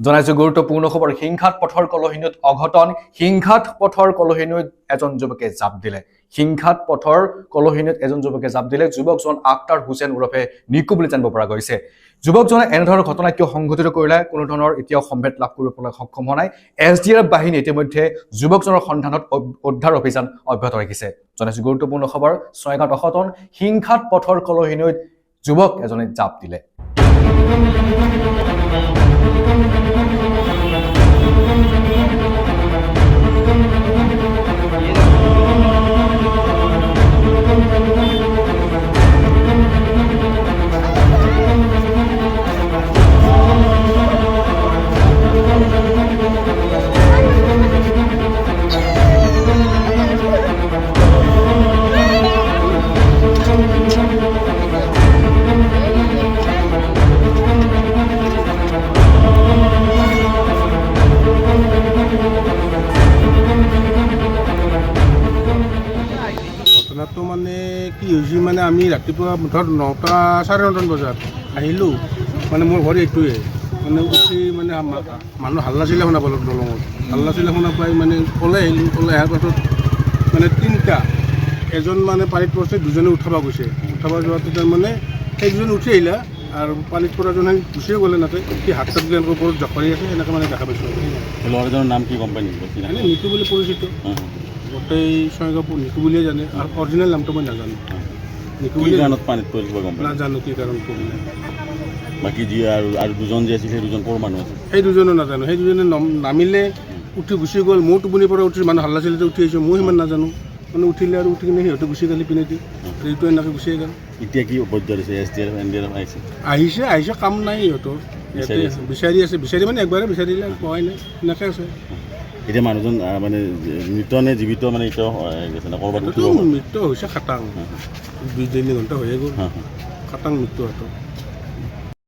জনাইছো গুৰুত্বপূৰ্ণ খবৰ হিংসাত পথৰ কলহিনুত অঘটন হিংসাত পথৰ কলহিনুত এজন যুৱকে জাপ দিলে হিংসাত পথৰ কলহিনুত এজন যুৱকে জাপ দিলে যুৱকজন আক্তাৰ হুছেইন ওৰফে নিকু বুলি জানিব পৰা গৈছে যুৱকজনে এনেধৰণৰ ঘটনা কিয় সংঘটিত কৰিলে কোনো ধৰণৰ এতিয়াও সম্ভেদ লাভ কৰিবলৈ সক্ষম হোৱা নাই এছডিআৰএফ বাহিনী ইতিমধ্যে যুৱকজনৰ সন্ধানত উদ্ধাৰ অভিযান অব্যাহত ৰাখিছে জনাইছো গুৰুত্বপূৰ্ণ খবৰ ছয়গাঁৱত অঘটন হিংসাত পথৰ কলহিনুত যুৱক এজনে জাপ দিলে ঘটনাটো মানে কি হৈছে মানে আমি ৰাতিপুৱা ধৰ 9টা চাৰে 9টামান বজাত আহিলোঁ মানে মোৰ ঘৰ এইটোৱে মানে উঠি মানে মানুহ হাল্লা চিল্লা শুনা পালোঁ দলঙত হাল্লা চিল্লা শুনা পাই মানে ওলাই আহিলোঁ ওলাই অহাৰ পাছত মানে 3টা এজন মানে পানীত পৰিছে দুজনে উঠাব গৈছে উঠাব যোৱাতে তাৰমানে সেই দুজনে উঠি আহিলা আৰু পানীত পৰাজনে গুচিয়ে গ'লে নাতে সি হাত চাত এনেকৈ ওপৰত জখৰি আছে এনেকৈ মানে দেখা পাইছোঁ ল'ৰাজনৰ নাম কি গম পাই নেকি এনেই নিতু বুলি পৰিচিত গোটেই ছয়গাঁও নিকু বুলিয়ে জানে আৰু অৰিজিনেল নামটো মই নাজানো নিকু বুলি কাৰণত পানীত পৰিছিল গম পাই নাজানো কি কাৰণ পৰিলে বাকী যি আৰু দুজন যি আছিল সেই দুজন ক'ৰ মানুহ আছিল সেই দুজনো নাজানো সেই দুজনে নামিলে উঠি গুচি গ'ল মোৰ টোপনিৰ পৰা উঠি মানুহ হাল্লা চিল্লাতে উঠি আহিছোঁ মই সিমান নাজানো মানে উঠিলে আৰু উঠি কিনে সিহঁতে গুচি গ'লে পিনেদি এইটো এনেকৈ গুচিয়ে গ'ল এতিয়া কি পৰ্যায়ত আছে এছডিআৰএফ এনডিআৰএফ আহিছে কাম নাই সিহঁতৰ ইয়াতে বিচাৰি আছে বিচাৰি মানে একবাৰে বিচাৰিলে পোৱাই নাই এনেকৈ আছে এতিয়া মানুহজন মানে মৃত নে জীৱিত মানে এতিয়াও ক'ৰবাত মৃত্যু হৈছে খাটাং 2-3 ঘণ্টা হৈয়ে গ'ল খাটাং মৃত্যু